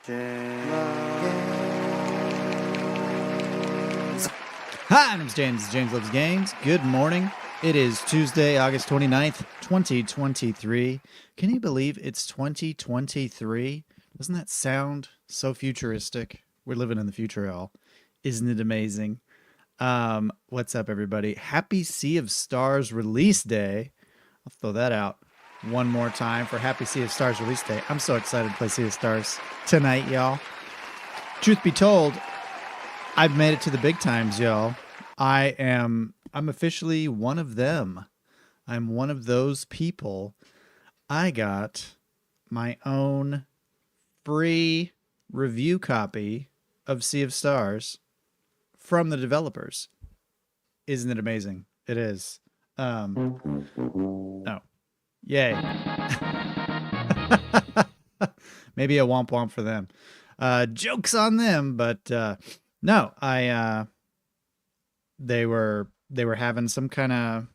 Hi, my name's James. James Loves Games. Good morning. It is Tuesday, August 29th, 2023. Can you believe it's 2023? Doesn't that sound so futuristic? We're living in the future, y'all. Isn't it amazing? What's up, everybody? Happy Sea of Stars release day. I'll throw that out one more time for Happy Sea of Stars release day. I'm so excited to play Sea of Stars tonight, y'all. Truth be told, I've made it to the big times, y'all. I'm officially one of them. I'm one of those people. I got my own free review copy of Sea of Stars from the developers. Isn't it amazing? It is. Oh. Yay. Maybe a womp womp for them. Joke's on them, but no, they were having some kind of,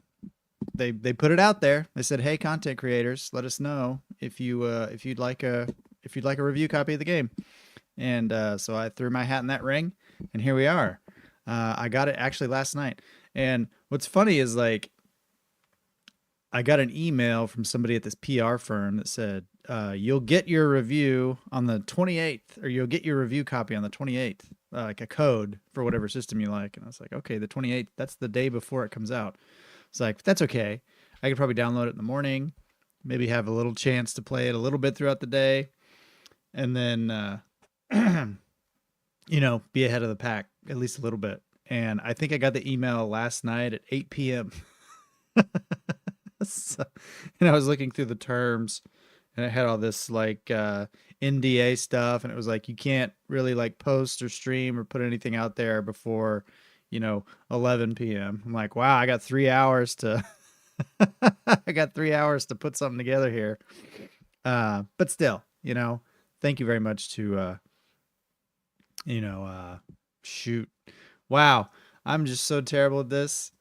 they put it out there. They said, "Hey, content creators, let us know if you'd like a review copy of the game." And so I threw my hat in that ring, and here we are. I got it actually last night. And what's funny is, like, I got an email from somebody at this PR firm that said, you'll get your review on the 28th, or you'll get your review copy on the 28th, like a code for whatever system you like. And I was like, okay, the 28th, that's the day before it comes out. It's like, that's okay. I could probably download it in the morning, maybe have a little chance to play it a little bit throughout the day, and then, be ahead of the pack at least a little bit. And I think I got the email last night at 8 p.m. So, and I was looking through the terms, and it had all this like NDA stuff, and it was like, you can't really like post or stream or put anything out there before 11 p.m. I'm like, wow, I got 3 hours to put something together here. But still, thank you very much to shoot. Wow, I'm just so terrible at this.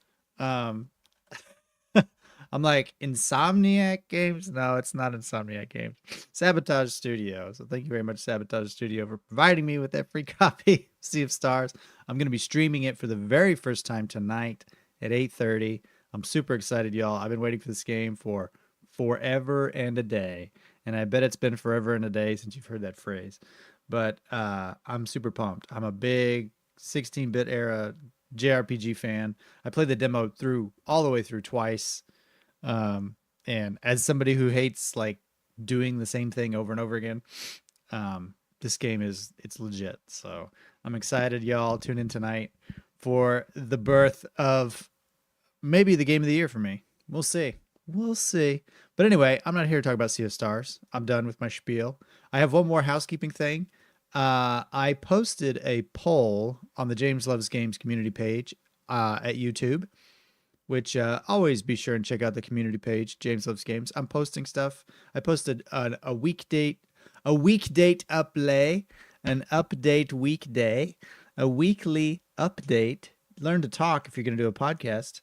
I'm like, Insomniac Games? No, it's not Insomniac Games. Sabotage Studio. So thank you very much, Sabotage Studio, for providing me with that free copy of Sea of Stars. I'm going to be streaming it for the very first time tonight at 8:30. I'm super excited, y'all. I've been waiting for this game for forever and a day. And I bet it's been forever and a day since you've heard that phrase. But I'm super pumped. I'm a big 16-bit era JRPG fan. I played the demo all the way through twice. And as somebody who hates like doing the same thing over and over again, this game it's legit. So I'm excited, y'all. Tune in tonight for the birth of maybe the game of the year for me. We'll see. But anyway, I'm not here to talk about Sea of Stars. I'm done with my spiel. I have one more housekeeping thing. I posted a poll on the James Loves Games community page at YouTube, which always be sure and check out the community page, James Loves Games. I'm posting stuff. I posted a weekday update, an update weekday, a weekly update. Learn to talk if you're going to do a podcast.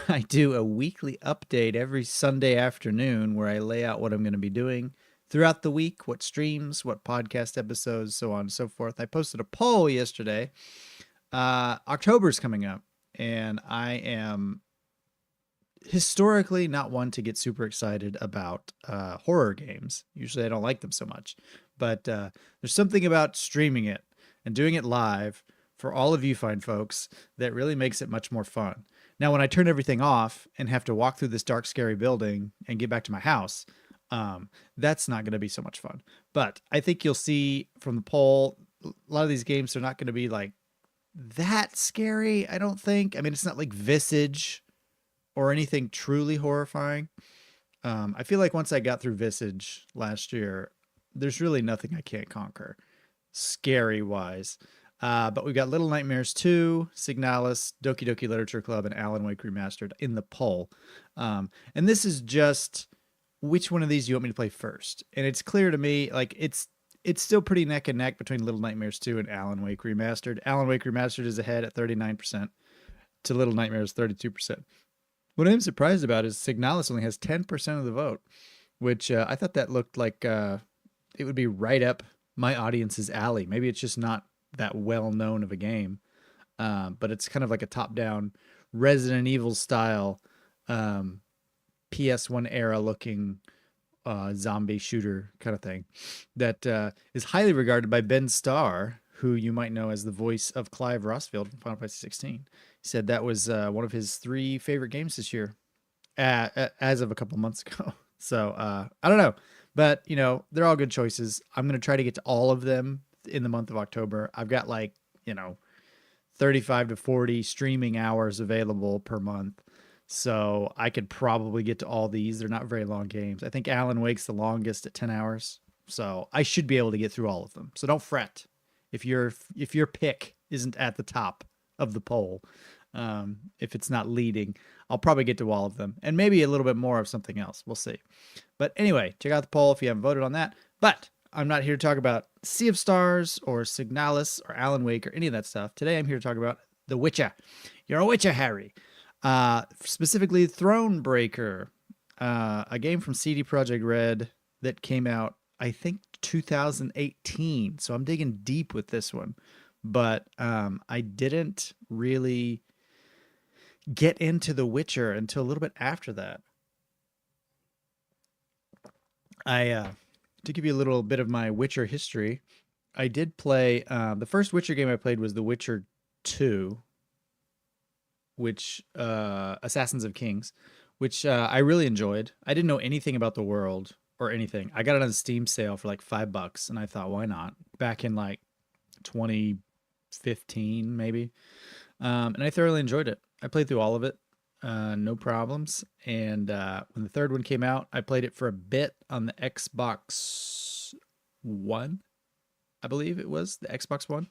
I do a weekly update every Sunday afternoon where I lay out what I'm going to be doing throughout the week, what streams, what podcast episodes, so on and so forth. I posted a poll yesterday. October's coming up, and I am historically not one to get super excited about horror games. Usually I don't like them so much, but there's something about streaming it and doing it live for all of you fine folks that really makes it much more fun. Now, when I turn everything off and have to walk through this dark, scary building and get back to my house, that's not going to be so much fun. But I think you'll see from the poll, a lot of these games are not going to be like that scary, I don't think. I mean, it's not like Visage or anything truly horrifying. I feel like once I got through Visage last year, there's really nothing I can't conquer, scary-wise. But we've got Little Nightmares 2, Signalis, Doki Doki Literature Club, and Alan Wake Remastered in the poll. And this is just which one of these you want me to play first. And it's clear to me, like, it's still pretty neck and neck between Little Nightmares 2 and Alan Wake Remastered. Alan Wake Remastered is ahead at 39% to Little Nightmares 32%. What I'm surprised about is Signalis only has 10% of the vote, which I thought that looked like it would be right up my audience's alley. Maybe it's just not that well known of a game, but it's kind of like a top down Resident Evil style, um, PS1 era looking zombie shooter kind of thing that is highly regarded by Ben Starr, who you might know as the voice of Clive Rossfield from Final Fantasy 16. He said that was one of his 3 favorite games this year, as of a couple months ago. So I don't know, but you know, they're all good choices. I'm gonna try to get to all of them in the month of October. I've got like, you know, 35 to 40 streaming hours available per month. So I could probably get to all these. They're not very long games. I think Alan Wake's the longest at 10 hours. So I should be able to get through all of them. So don't fret if your pick isn't at the top of the poll. If it's not leading, I'll probably get to all of them and maybe a little bit more of something else. We'll see. But anyway, check out the poll if you haven't voted on that. But I'm not here to talk about Sea of Stars or Signalis or Alan Wake or any of that stuff. Today I'm here to talk about The Witcher. You're a Witcher, Harry. Specifically Thronebreaker, a game from CD Projekt Red that came out, I think, 2018. So I'm digging deep with this one, but I didn't really get into The Witcher until a little bit after that. To give you a little bit of my Witcher history, I did play, the first Witcher game I played was The Witcher 2, which Assassins of Kings, which I really enjoyed. I didn't know anything about the world or anything. I got it on Steam sale for like $5, and I thought, why not? Back in like 2015, maybe. And I thoroughly enjoyed it. I played through all of it, no problems. And when the third one came out, I played it for a bit on the Xbox One, I believe it was the Xbox One.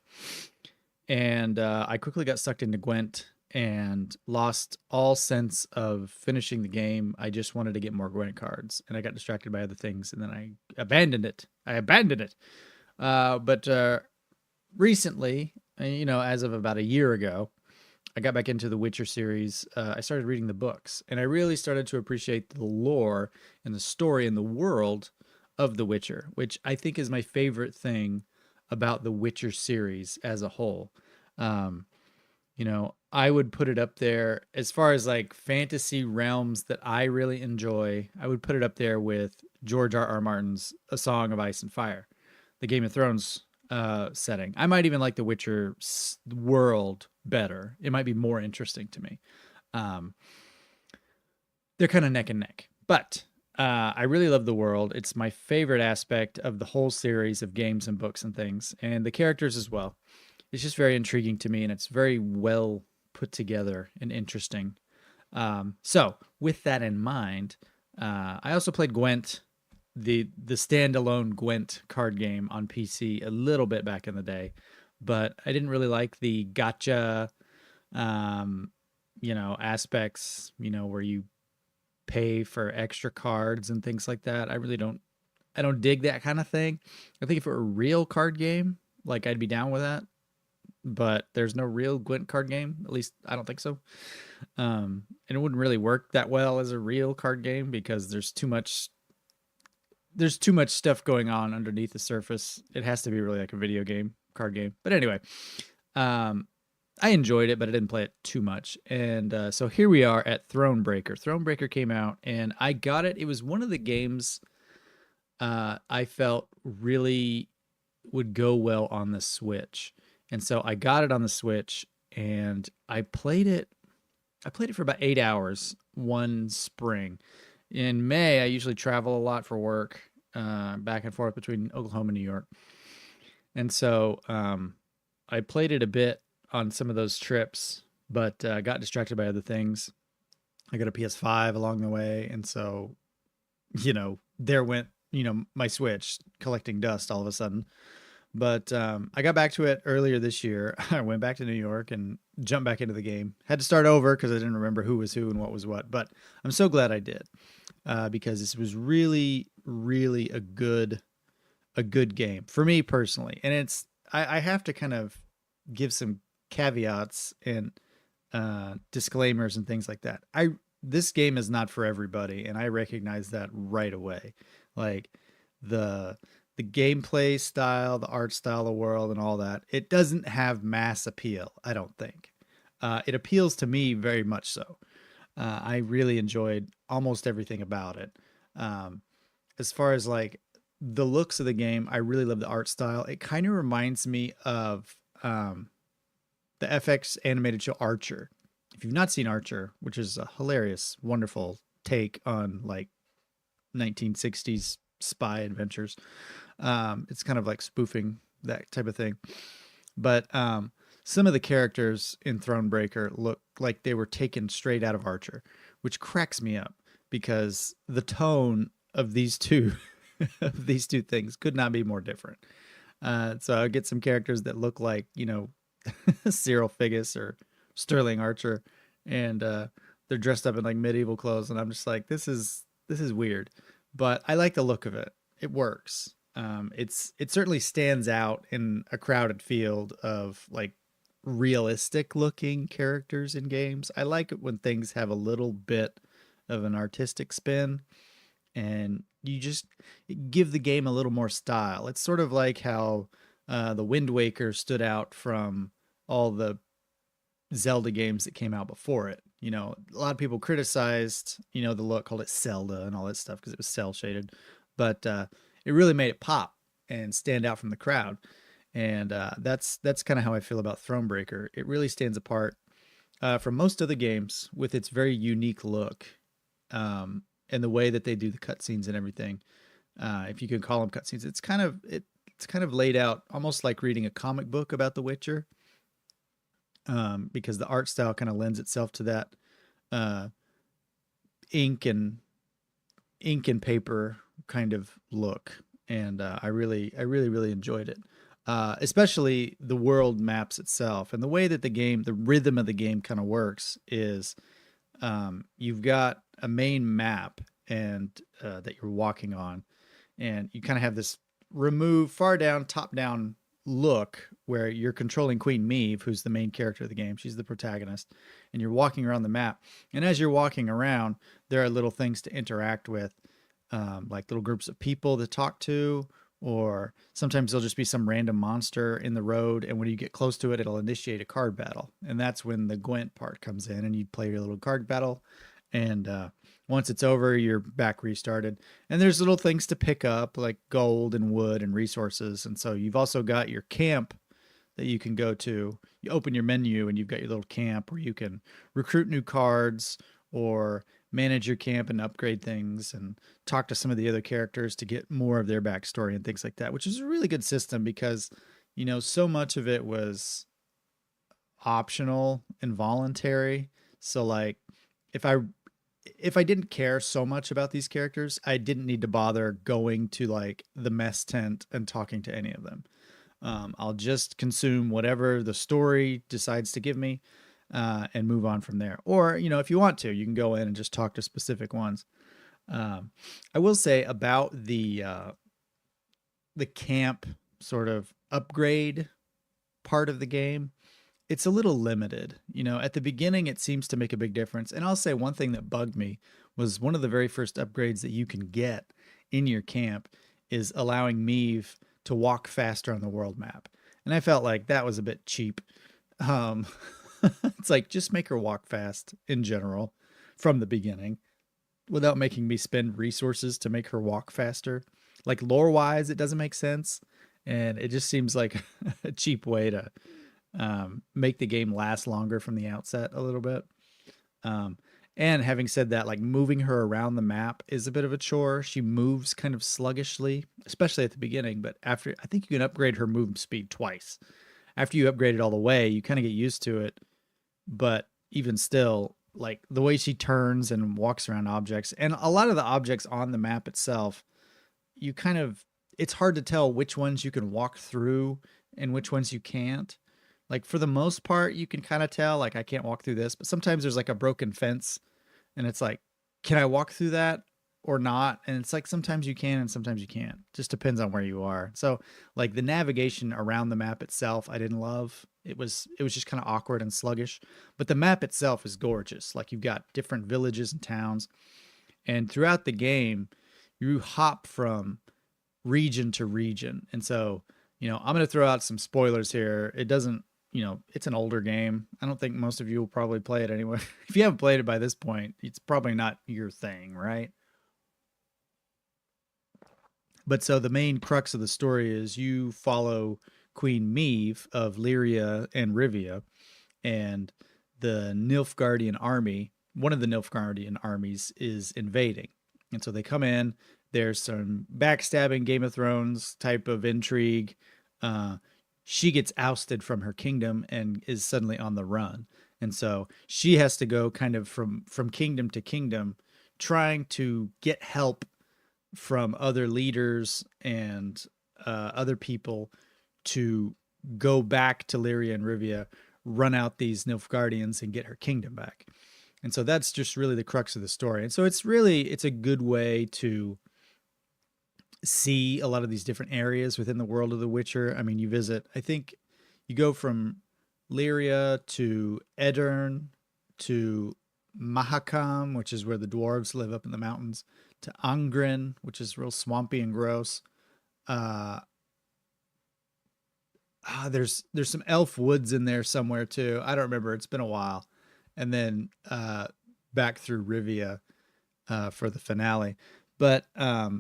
And I quickly got sucked into Gwent and lost all sense of finishing the game. I just wanted to get more Gwent cards, and I got distracted by other things, and then I abandoned it. But recently, you know, as of about a year ago, I got back into the Witcher series. I started reading the books, and I really started to appreciate the lore and the story and the world of The Witcher, which I think is my favorite thing about the Witcher series as a whole. You know, I would put it up there as far as like fantasy realms that I really enjoy. I would put it up there with George R.R. Martin's A Song of Ice and Fire, the Game of Thrones setting. I might even like the Witcher world better. It might be more interesting to me. They're kind of neck and neck, but I really love the world. It's my favorite aspect of the whole series of games and books and things, and the characters as well. It's just very intriguing to me, and it's very well put together and interesting. So with that in mind, I also played Gwent, the standalone Gwent card game on PC a little bit back in the day, but I didn't really like the gotcha, you know, aspects, you know, where you pay for extra cards and things like that. I don't dig that kind of thing. I think if it were a real card game, like I'd be down with that. But there's no real Gwent card game. At least I don't think so. And it wouldn't really work that well as a real card game because there's too much stuff going on underneath the surface. It has to be really like a video game, card game. But anyway, I enjoyed it, but I didn't play it too much. And so here we are at Thronebreaker. Thronebreaker came out, and I got it. It was one of the games I felt really would go well on the Switch. And so I got it on the Switch, and I played it for about 8 hours one spring. In May, I usually travel a lot for work, back and forth between Oklahoma and New York. And so I played it a bit on some of those trips, but got distracted by other things. I got a PS5 along the way, and so, you know, there went, you know, my Switch collecting dust all of a sudden. But I got back to it earlier this year. I went back to New York and jumped back into the game. Had to start over because I didn't remember who was who and what was what. But I'm so glad I did because this was really, really a good game for me personally. And I have to kind of give some caveats and disclaimers and things like that. This game is not for everybody, and I recognize that right away. Like the the gameplay style, the art style, the world, and all that, it doesn't have mass appeal, I don't think. It appeals to me very much so. I really enjoyed almost everything about it. Um, as far as like the looks of the game, I really love the art style. It kind of reminds me of the FX animated show Archer. If you've not seen Archer, which is a hilarious, wonderful take on like 1960s spy adventures, it's kind of like spoofing that type of thing. But some of the characters in Thronebreaker look like they were taken straight out of Archer, which cracks me up because the tone of these two of these two things could not be more different. So I get some characters that look like, Cyril Figgis or Sterling Archer, and they're dressed up in like medieval clothes, and I'm just like, this is weird, but I like the look of it. It works. It certainly stands out in a crowded field of like realistic looking characters in games. I like it when things have a little bit of an artistic spin and you just give the game a little more style. It's sort of like how the Wind Waker stood out from all the Zelda games that came out before it. A lot of people criticized, the look, called it Zelda and all that stuff because it was cell shaded, but it really made it pop and stand out from the crowd. And that's kind of how I feel about Thronebreaker. It really stands apart from most other games with its very unique look, and the way that they do the cutscenes and everything. If you can call them cutscenes, it's kind of laid out almost like reading a comic book about The Witcher, because the art style kind of lends itself to that ink and paper kind of look. And I really enjoyed it. Especially the world maps itself and the way that the rhythm of the game kind of works is, you've got a main map and that you're walking on, and you kind of have this far down, top down look where you're controlling Queen Meve, who's the main character of the game. She's the protagonist, and you're walking around the map. And as you're walking around, there are little things to interact with, like little groups of people to talk to, or sometimes there'll just be some random monster in the road, and when you get close to it, it'll initiate a card battle. And that's when the Gwent part comes in, and you play your little card battle. And once it's over, you're back restarted. And there's little things to pick up, like gold and wood and resources. And so you've also got your camp that you can go to. You open your menu, and you've got your little camp where you can recruit new cards or manage your camp and upgrade things and talk to some of the other characters to get more of their backstory and things like that, which is a really good system because, so much of it was optional and voluntary. So like if I didn't care so much about these characters, I didn't need to bother going to like the mess tent and talking to any of them. I'll just consume whatever the story decides to give me, and move on from there. Or, if you want to, you can go in and just talk to specific ones. I will say about the camp sort of upgrade part of the game, it's a little limited. At the beginning, it seems to make a big difference. And I'll say one thing that bugged me was one of the very first upgrades that you can get in your camp is allowing Meve to walk faster on the world map. And I felt like that was a bit cheap. It's like, just make her walk fast in general from the beginning without making me spend resources to make her walk faster. Like lore wise, it doesn't make sense. And it just seems like a cheap way to make the game last longer from the outset a little bit. And having said that, like moving her around the map is a bit of a chore. She moves kind of sluggishly, especially at the beginning. But after, I think you can upgrade her movement speed twice. After you upgrade it all the way, you kind of get used to it. But even still, like the way she turns and walks around objects, and a lot of the objects on the map itself, it's hard to tell which ones you can walk through and which ones you can't. Like for the most part, you can kind of tell, like I can't walk through this, but sometimes there's like a broken fence and it's like, can I walk through that or not? And it's like, sometimes you can and sometimes you can't. Just depends on where you are. So like the navigation around the map itself, I didn't love. It was just kind of awkward and sluggish, but the map itself is gorgeous. Like you've got different villages and towns, and throughout the game, you hop from region to region. And so, I'm going to throw out some spoilers here. It doesn't, it's an older game. I don't think most of you will probably play it anyway. If you haven't played it by this point, it's probably not your thing, right? But so the main crux of the story is you follow Queen Meve of Lyria and Rivia, and the Nilfgaardian army, one of the Nilfgaardian armies, is invading. And so they come in. There's some backstabbing, Game of Thrones type of intrigue. She gets ousted from her kingdom and is suddenly on the run. And so she has to go kind of from kingdom to kingdom, trying to get help from other leaders and other people to go back to Lyria and Rivia, run out these Nilfgaardians and get her kingdom back. And so that's just really the crux of the story. And so it's a good way to see a lot of these different areas within the world of The Witcher. I mean, I think you go from Lyria to Edirne to Mahakam, which is where the dwarves live up in the mountains, to Angren, which is real swampy and gross. There's some elf woods in there somewhere too. I don't remember. It's been a while. And then back through Rivia for the finale. But I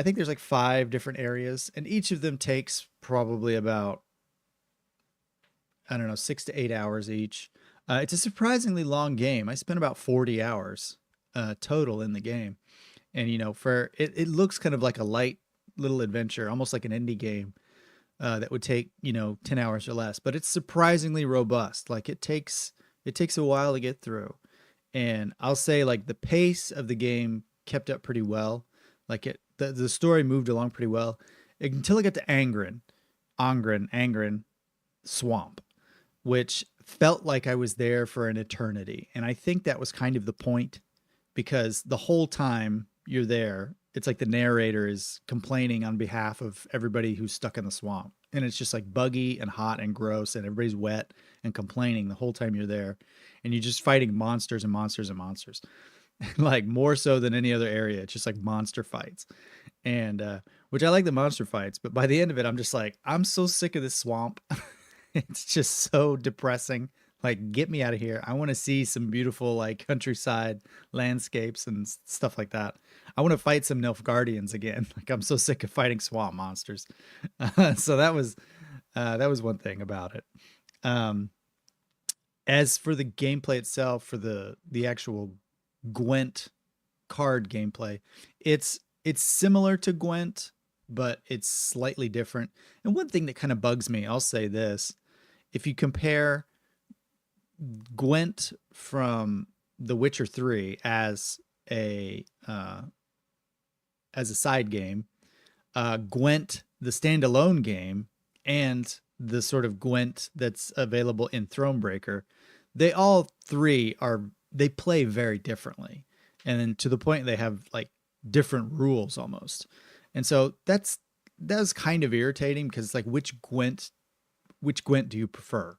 think there's like 5 different areas, and each of them takes probably about, I don't know, 6 to 8 hours each. It's a surprisingly long game. I spent about 40 hours total in the game. And, for it looks kind of like a light little adventure, almost like an indie game that would take, 10 hours or less. But it's surprisingly robust. Like it takes a while to get through. And I'll say like the pace of the game kept up pretty well. Like the story moved along pretty well until I got to Angren Swamp, which felt like I was there for an eternity. And I think that was kind of the point, because the whole time you're there, it's like the narrator is complaining on behalf of everybody who's stuck in the swamp. And it's just like buggy and hot and gross, and everybody's wet and complaining the whole time you're there. And you're just fighting monsters and monsters and monsters. Like more so than any other area. It's just like monster fights. And which I like the monster fights, but by the end of it, I'm just like, I'm so sick of this swamp. It's just so depressing. Like, get me out of here. I want to see some beautiful like countryside landscapes and stuff like that. I want to fight some Nilfgaardians again. Like, I'm so sick of fighting swamp monsters. So that was one thing about it. As for the gameplay itself, for the actual Gwent card gameplay, it's similar to Gwent, but it's slightly different. And one thing that kind of bugs me, I'll say this: if you compare Gwent from The Witcher 3 as a side game, Gwent the standalone game, and the sort of Gwent that's available in Thronebreaker, they all three they play very differently, and then to the point they have like different rules almost. And so that's kind of irritating, because it's like, which Gwent do you prefer?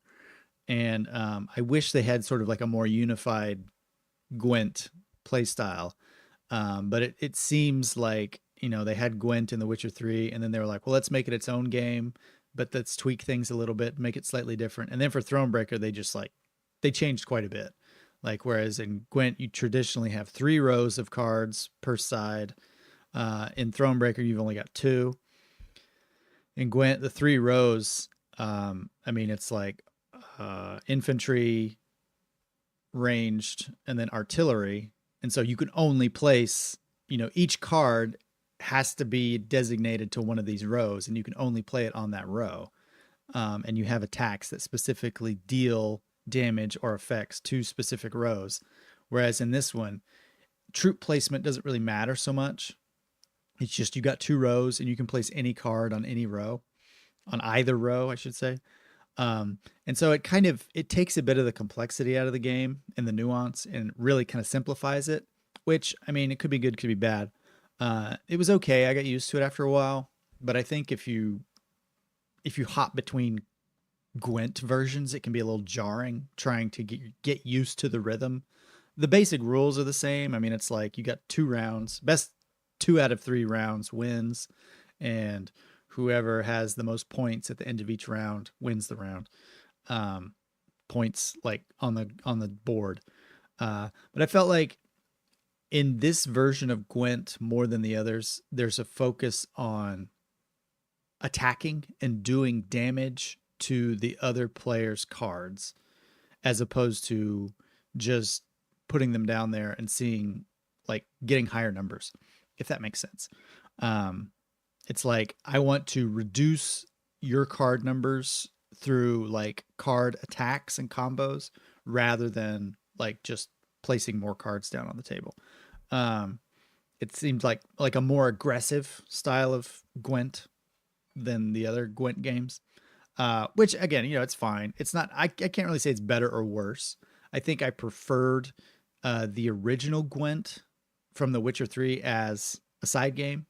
And I wish they had sort of like a more unified Gwent playstyle. But it seems like, they had Gwent in The Witcher 3, and then they were like, well, let's make it its own game, but let's tweak things a little bit, make it slightly different. And then for Thronebreaker, they changed quite a bit. Like, whereas in Gwent, you traditionally have 3 rows of cards per side. In Thronebreaker, you've only got 2. In Gwent, the 3 rows, it's like infantry, ranged, and then artillery. And so you can only place, each card has to be designated to one of these rows, and you can only play it on that row. And you have attacks that specifically deal damage or effects to specific rows. Whereas in this one, troop placement doesn't really matter so much. It's just you got 2 rows, and you can place any card on any row, on either row, I should say. And so it takes a bit of the complexity out of the game and the nuance, and really kind of simplifies it, which, it could be good, could be bad. It was okay. I got used to it after a while, but I think if you hop between Gwent versions, it can be a little jarring trying to get used to the rhythm. The basic rules are the same. It's like you got 2 rounds, best 2 out of 3 rounds wins. and whoever has the most points at the end of each round wins the round. Points like on the board. But I felt like in this version of Gwent more than the others, there's a focus on attacking and doing damage to the other player's cards, as opposed to just putting them down there and seeing, like, getting higher numbers, if that makes sense. It's like, I want to reduce your card numbers through like card attacks and combos rather than like just placing more cards down on the table. It seemed like a more aggressive style of Gwent than the other Gwent games. Which again, it's fine. It's not, I can't really say it's better or worse. I think I preferred the original Gwent from The Witcher 3 as a side game.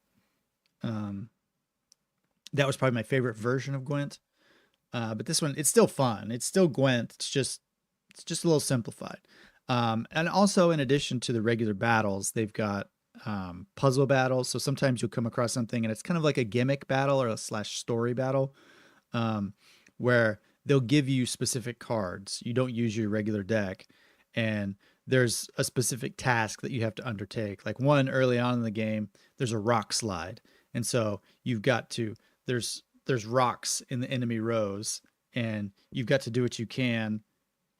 That was probably my favorite version of Gwent. But this one, it's still fun. It's still Gwent. It's just a little simplified. And also, in addition to the regular battles, they've got puzzle battles. So sometimes you'll come across something and it's kind of like a gimmick battle or a /story battle, where they'll give you specific cards. You don't use your regular deck, and there's a specific task that you have to undertake. Like one early on in the game, there's a rock slide. And so you've got to, there's rocks in the enemy rows, and you've got to do what you can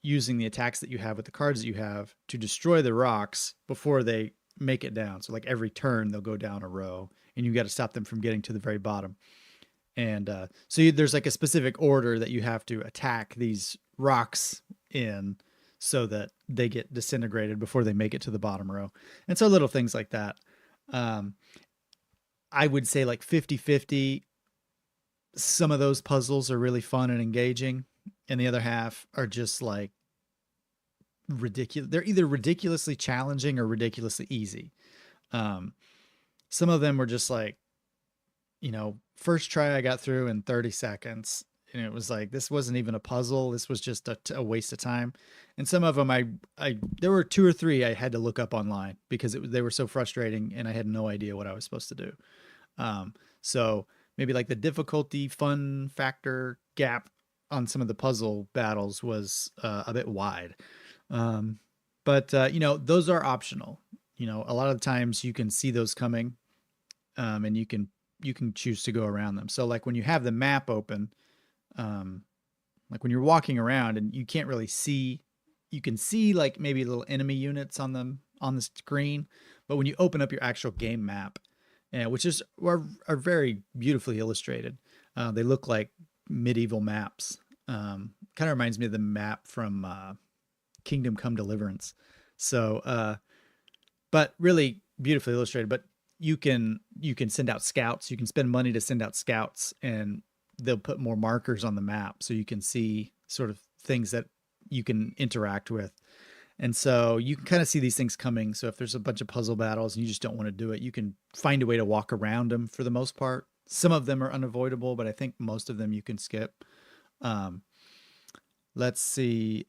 using the attacks that you have with the cards that you have to destroy the rocks before they make it down. So like every turn they'll go down a row, and you got to stop them from getting to the very bottom. And there's like a specific order that you have to attack these rocks in so that they get disintegrated before they make it to the bottom row. And so little things like that. I would say like 50-50. Some of those puzzles are really fun and engaging, and the other half are just like ridiculous. They're either ridiculously challenging or ridiculously easy. Some of them were just like, first try I got through in 30 seconds, and it was like, this wasn't even a puzzle. This was just a waste of time. And some of them, there were 2 or 3 I had to look up online because they were so frustrating and I had no idea what I was supposed to do. So maybe like the difficulty fun factor gap on some of the puzzle battles was a bit wide. But those are optional. A lot of the times you can see those coming, and you can choose to go around them. So like when you have the map open, like when you're walking around and you can't really see, you can see like maybe little enemy units on the screen, but when you open up your actual game map, which are very beautifully illustrated, they look like medieval maps. Kind of reminds me of the map from Kingdom Come Deliverance. So, but really beautifully illustrated. But you can send out scouts. You can spend money to send out scouts, and they'll put more markers on the map so you can see sort of things that you can interact with. And so you can kind of see these things coming. So if there's a bunch of puzzle battles and you just don't want to do it, you can find a way to walk around them for the most part. Some of them are unavoidable, but I think most of them you can skip. Let's see.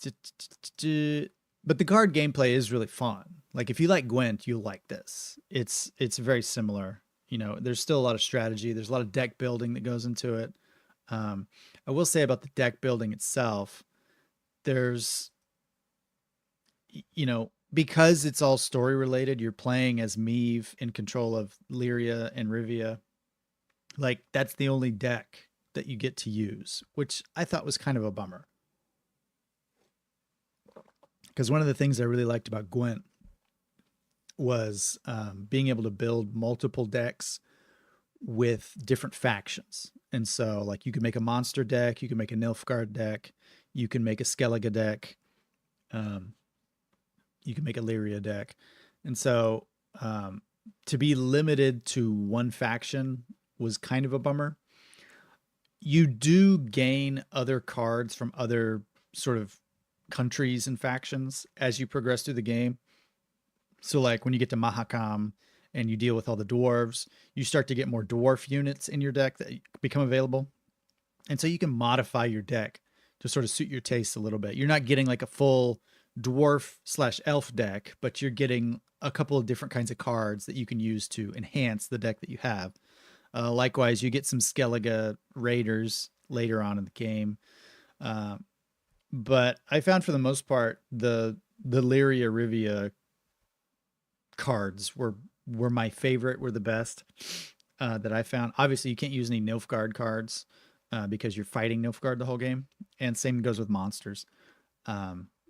But the card gameplay is really fun. Like if you like Gwent, you'll like this. It's very similar. There's still a lot of strategy. There's a lot of deck building that goes into it. I will say about the deck building itself, there's, because it's all story related, you're playing as Meve in control of Lyria and Rivia. Like that's the only deck that you get to use, which I thought was kind of a bummer. Because one of the things I really liked about Gwent was being able to build multiple decks with different factions. And so like you could make a monster deck, you can make a Nilfgaard deck, you can make a Skellige deck, you can make a Lyria deck. And so to be limited to one faction was kind of a bummer. You do gain other cards from other sort of countries and factions as you progress through the game. So like when you get to Mahakam and you deal with all the dwarves, you start to get more dwarf units in your deck that become available. And so you can modify your deck to sort of suit your taste a little bit. You're not getting like a full dwarf/elf deck, but you're getting a couple of different kinds of cards that you can use to enhance the deck that you have. Likewise, you get some Skellige raiders later on in the game. Uh, but I found for the most part the Lyria Rivia cards were my favorite, were the best that I found. Obviously, you can't use any Nilfgaard cards because you're fighting Nilfgaard the whole game, and same goes with monsters.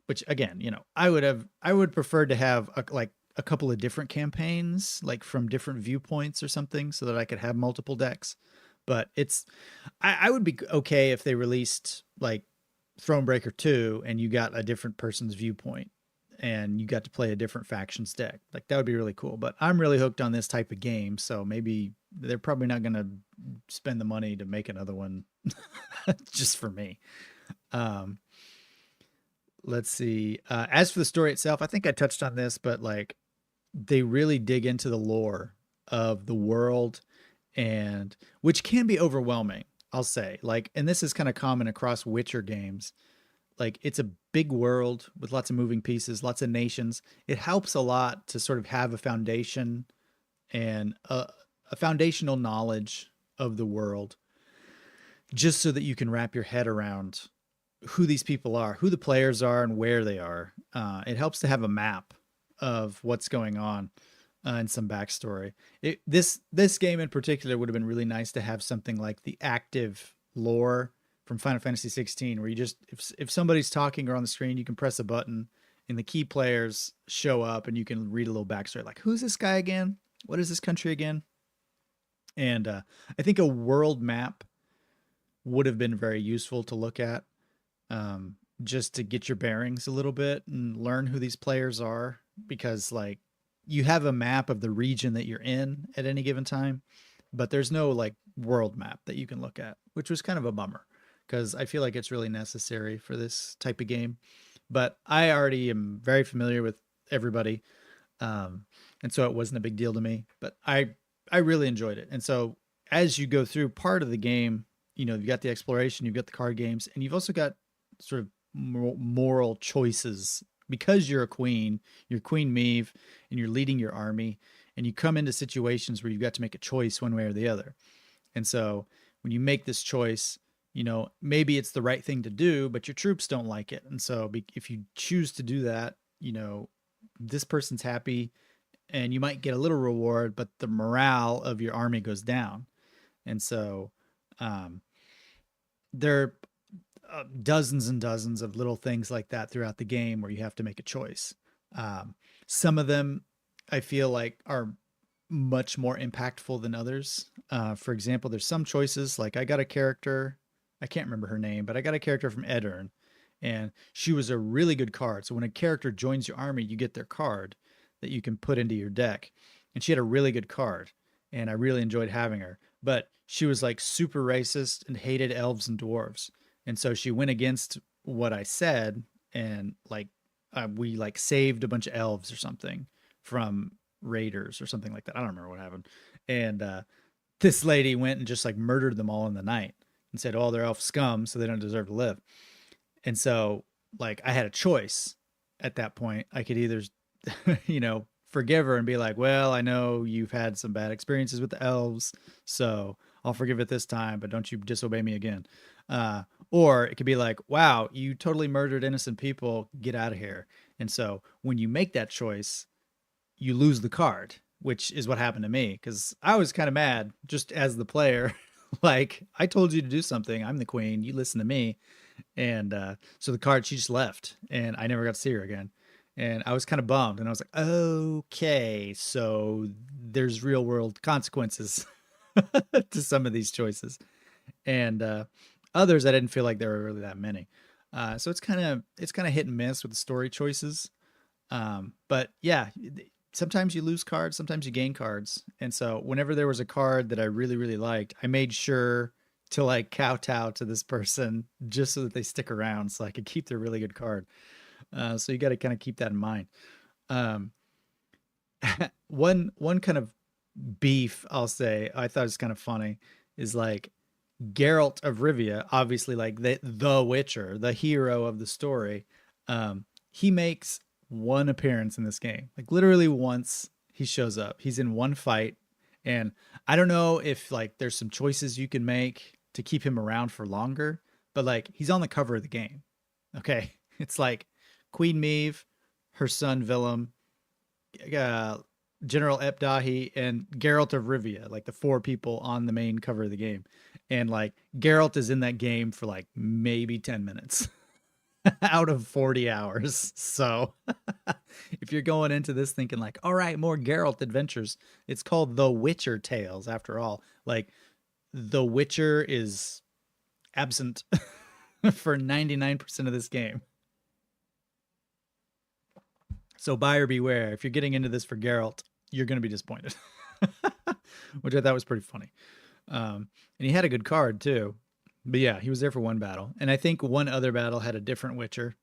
Which again, I would prefer to have like a couple of different campaigns, like from different viewpoints or something, so that I could have multiple decks. But I would be okay if they released like Thronebreaker 2 and you got a different person's viewpoint and you got to play a different faction's deck. Like that would be really cool. But I'm really hooked on this type of game, so maybe they're probably not going to spend the money to make another one just for me. Um, let's see. As for the story itself, I think I touched on this, but like they really dig into the lore of the world, and which can be overwhelming, I'll say. Like, and this is kind of common across Witcher games. Like, it's a big world with lots of moving pieces, lots of nations. It helps a lot to sort of have a foundation and a foundational knowledge of the world, just so that you can wrap your head around who these people are, who the players are, and where they are. It helps to have a map of what's going on and some backstory. This game in particular would have been really nice to have something like the active lore from Final Fantasy 16, where you just if somebody's talking or on the screen, you can press a button and the key players show up, and you can read a little backstory, like who's this guy again? What is this country again? And I think a world map would have been very useful to look at, just to get your bearings a little bit and learn who these players are, because like you have a map of the region that you're in at any given time, but there's no like world map that you can look at, which was kind of a bummer because I feel like it's really necessary for this type of game. But I already am very familiar with everybody, and so it wasn't a big deal to me. But I really enjoyed it, and so as you go through part of the game, you've got the exploration, you've got the card games, and you've also got sort of moral choices because you're Queen Meve, and you're leading your army, and you come into situations where you've got to make a choice one way or the other. And so when you make this choice, maybe it's the right thing to do, but your troops don't like it. And so if you choose to do that, this person's happy and you might get a little reward, but the morale of your army goes down. And so there are dozens and dozens of little things like that throughout the game where you have to make a choice. Some of them I feel like are much more impactful than others. For example, there's some choices, like I got a character, I can't remember her name, but I got a character from Edirne, and she was a really good card. So when a character joins your army, you get their card that you can put into your deck. And she had a really good card, and I really enjoyed having her. But she was like super racist and hated elves and dwarves. And so she went against what I said, and like we like saved a bunch of elves or something from raiders or something like that. I don't remember what happened. And this lady went and just like murdered them all in the night and said, "Oh, they're elf scum, so they don't deserve to live." And so like I had a choice at that point. I could either, forgive her and be like, "Well, I know you've had some bad experiences with the elves, so I'll forgive it this time, but don't you disobey me again." Or it could be like, "Wow, you totally murdered innocent people. Get out of here." And so when you make that choice, you lose the card, which is what happened to me, because I was kind of mad just as the player. Like, I told you to do something. I'm the queen. You listen to me. And so the card, she just left, and I never got to see her again. And I was kind of bummed. And I was like, okay, so there's real world consequences to some of these choices. And others, I didn't feel like there were really that many. So it's kind of hit and miss with the story choices. But yeah, sometimes you lose cards, sometimes you gain cards. And so whenever there was a card that I really, really liked, I made sure to like kowtow to this person just so that they stick around so I could keep their really good card. So you got to kind of keep that in mind. Um, one kind of beef I'll say I thought was kind of funny is like Geralt of Rivia, obviously like the Witcher, the hero of the story. He makes one appearance in this game, like literally once he shows up. He's in one fight, And I don't know if like there's some choices you can make to keep him around for longer, but like he's on the cover of the game. Okay. It's like Queen Meve, her son Willem, uh, General Epdahi, and Geralt of Rivia, like the four people on the main cover of the game. And like Geralt is in that game for like maybe 10 minutes out of 40 hours. So if you're going into this thinking like, all right, more Geralt adventures, it's called The Witcher Tales after all. Like The Witcher is absent for 99% of this game. So buyer beware. If you're getting into this for Geralt, you're going to be disappointed, which I thought was pretty funny. And he had a good card too. But yeah, he was there for one battle. And I think one other battle had a different Witcher.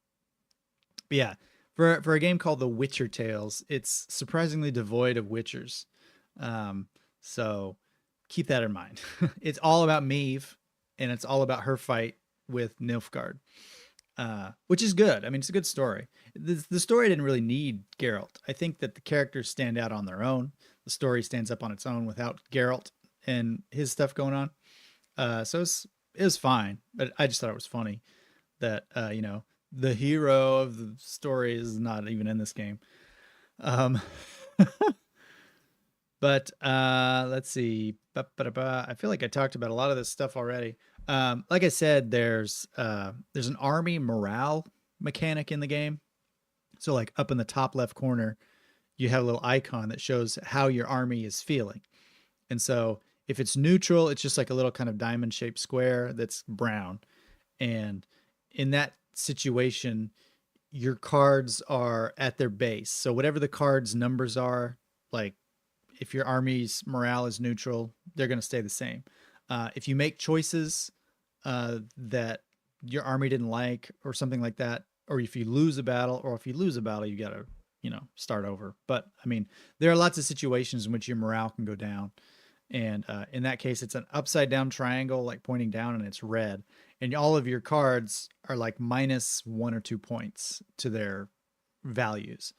But yeah, for a game called The Witcher Tales, it's surprisingly devoid of Witchers. So keep that in mind. It's all about Meve, and it's all about her fight with Nilfgaard, which is good. I mean, it's a good story. The story didn't really need Geralt. I think that the characters stand out on their own. The story stands up on its own without Geralt and his stuff going on. So it was fine, but I just thought it was funny that, the hero of the story is not even in this game. Um, but let's see. I feel like I talked about a lot of this stuff already. Like I said, there's an army morale mechanic in the game. So like up in the top left corner, you have a little icon that shows how your army is feeling. And so if it's neutral, it's just like a little kind of diamond shaped square that's brown. And in that situation, your cards are at their base. So whatever the card's numbers are, like if your army's morale is neutral, they're going to stay the same. If you make choices that your army didn't like or something like that, or if you lose a battle, you got to, start over. But I mean, there are lots of situations in which your morale can go down. And in that case, it's an upside down triangle, like pointing down, and it's red. And all of your cards are like minus 1 or 2 points to their values.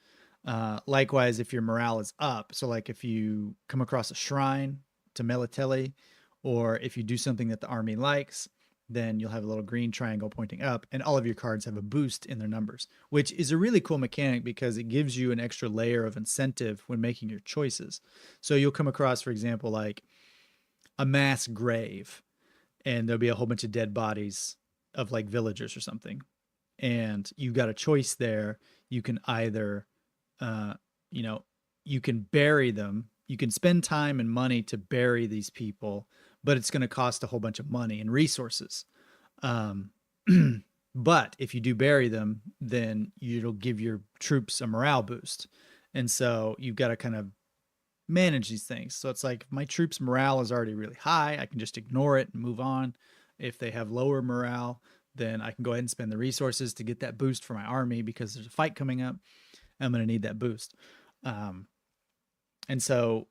Likewise, if your morale is up, so like if you come across a shrine to Melitele, or if you do something that the army likes, then you'll have a little green triangle pointing up, and all of your cards have a boost in their numbers, which is a really cool mechanic because it gives you an extra layer of incentive when making your choices. So you'll come across, for example, like a mass grave, and there'll be a whole bunch of dead bodies of like villagers or something. And you've got a choice there. You can either, you can bury them. You can spend time and money to bury these people, but it's going to cost a whole bunch of money and resources. But if you do bury them, then it'll give your troops a morale boost. And so you've got to kind of manage these things. So it's like, if my troops' morale is already really high, I can just ignore it and move on. If they have lower morale, then I can go ahead and spend the resources to get that boost for my army because there's a fight coming up. I'm going to need that boost. And so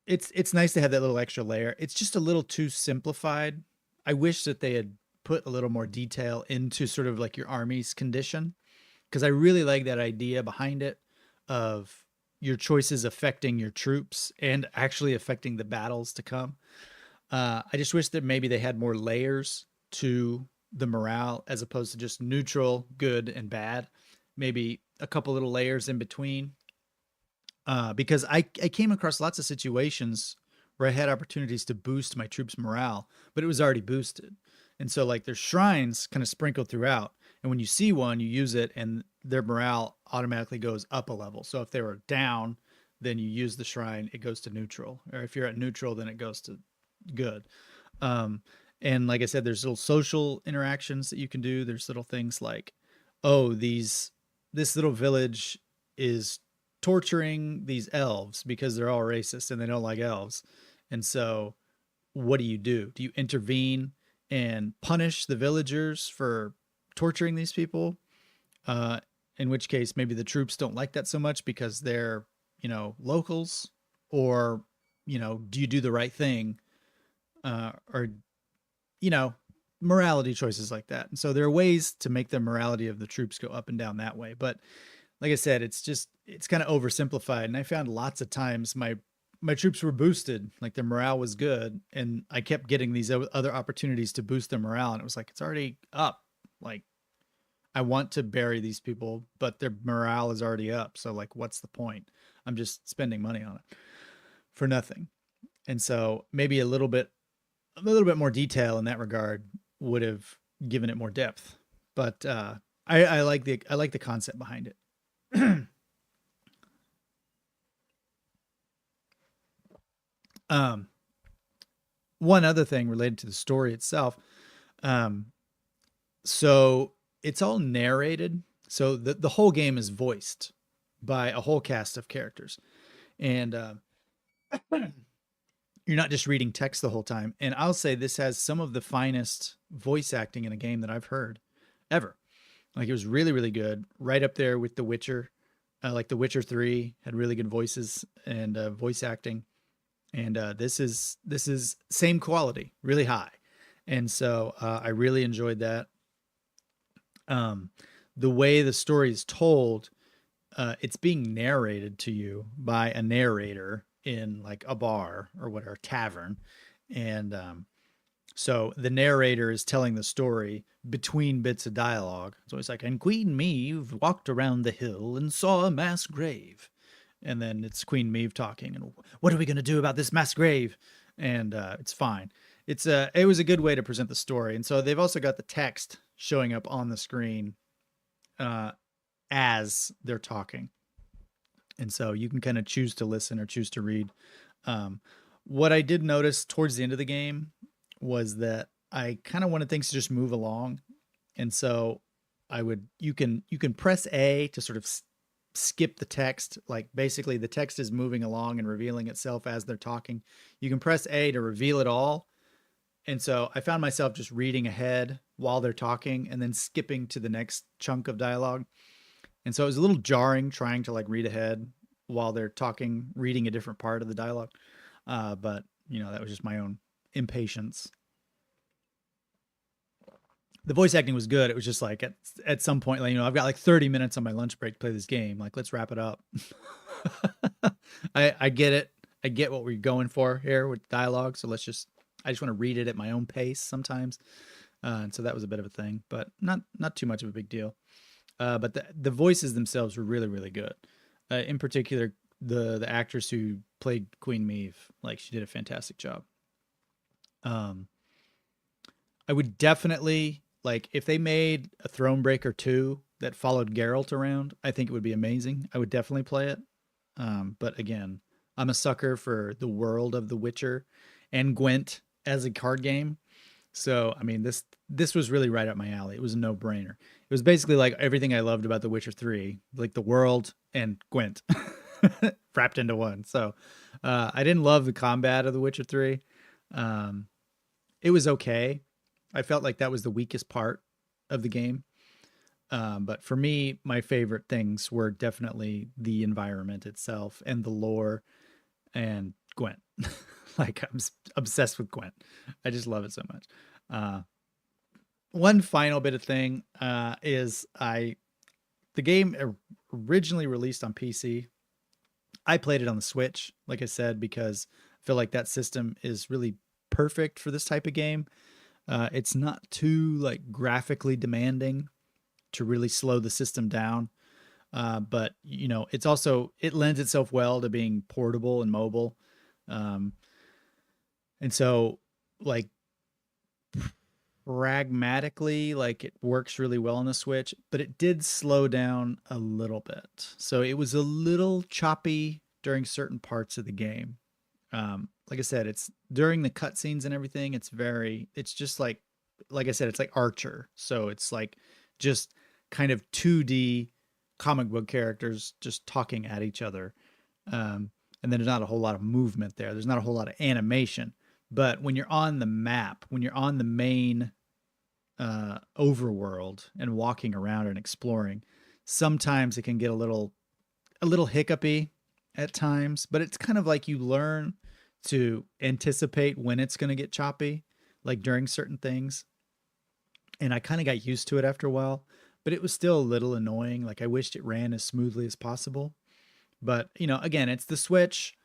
it's nice to have that little extra layer. It's just a little too simplified. I wish that they had put a little more detail into sort of like your army's condition, because I really like that idea behind it of your choices affecting your troops and actually affecting the battles to come. I just wish that maybe they had more layers to the morale as opposed to just neutral, good, and bad. Maybe a couple little layers in between. Because I came across lots of situations where I had opportunities to boost my troops' morale, but it was already boosted. And so like there's shrines kind of sprinkled throughout. And when you see one, you use it and their morale automatically goes up a level. So if they were down, then you use the shrine, it goes to neutral. Or if you're at neutral, then it goes to good. And like I said, there's little social interactions that you can do. There's little things like, oh, this little village is torturing these elves because they're all racist and they don't like elves. And so what do? Do you intervene and punish the villagers for torturing these people? In which case maybe the troops don't like that so much because they're, locals, or, do you do the right thing? Or, morality choices like that. And so there are ways to make the morality of the troops go up and down that way. But like I said, it's kind of oversimplified. And I found lots of times my my troops were boosted, like their morale was good, and I kept getting these other opportunities to boost their morale, and it was like it's already up. Like I want to bury these people, but their morale is already up. So like, what's the point? I'm just spending money on it for nothing. And so maybe a little bit more detail in that regard would have given it more depth. But I like the concept behind it. um, One other thing related to the story itself. Um, so it's all narrated. So the whole game is voiced by a whole cast of characters, and you're not just reading text the whole time. And I'll say this has some of the finest voice acting in a game that I've heard ever. Like it was really, really good. Right up there with The Witcher. Like The Witcher 3 had really good voices and voice acting. And this is same quality, really high. And so I really enjoyed that. The way the story is told, it's being narrated to you by a narrator in like a bar or whatever tavern, and so the narrator is telling the story between bits of dialogue. So it's like, and Queen Maeve walked around the hill and saw a mass grave, and then it's Queen Maeve talking, and what are we going to do about this mass grave? And it's fine. It was a good way to present the story, and so they've also got the text showing up on the screen as they're talking. And so you can kind of choose to listen or choose to read. What I did notice towards the end of the game was that I kind of wanted things to just move along. And so you can press A to sort of skip the text. Like basically the text is moving along and revealing itself as they're talking. You can press A to reveal it all. And so I found myself just reading ahead while they're talking and then skipping to the next chunk of dialogue. And so it was a little jarring trying to like read ahead while they're talking, reading a different part of the dialogue. But that was just my own impatience. The voice acting was good. It was just like at some point, like, I've got like 30 minutes on my lunch break to play this game. Like, let's wrap it up. I get it. I get what we're going for here with dialogue. So I just want to read it at my own pace sometimes. And so that was a bit of a thing, but not too much of a big deal. But the voices themselves were really, really good. In particular, the actress who played Queen Maeve, like she did a fantastic job. I would definitely like if they made a Thronebreaker 2 that followed Geralt around. I think it would be amazing. I would definitely play it. But again, I'm a sucker for the world of The Witcher and Gwent as a card game. So, I mean, this was really right up my alley. It was a no-brainer. It was basically like everything I loved about The Witcher 3, like the world and Gwent wrapped into one. So, I didn't love the combat of The Witcher 3. It was okay. I felt like that was the weakest part of the game. But for me, my favorite things were definitely the environment itself and the lore and Gwent. Like I'm obsessed with Gwent. I just love it so much. One final bit of thing is the game originally released on PC. I played it on the Switch, like I said, because I feel like that system is really perfect for this type of game. It's not too like graphically demanding to really slow the system down. But it lends itself well to being portable and mobile. And so like pragmatically, like it works really well on the Switch, but it did slow down a little bit. So it was a little choppy during certain parts of the game. Like I said, it's during the cutscenes and everything. It's just like I said, it's like Archer. So it's like just kind of 2D comic book characters just talking at each other. And then there's not a whole lot of movement there. There's not a whole lot of animation. But when you're on the map, when you're on the main overworld and walking around and exploring, sometimes it can get a little hiccupy at times. But it's kind of like you learn to anticipate when it's going to get choppy, like during certain things. And I kind of got used to it after a while, but it was still a little annoying. Like I wished it ran as smoothly as possible. But, again, it's the Switch.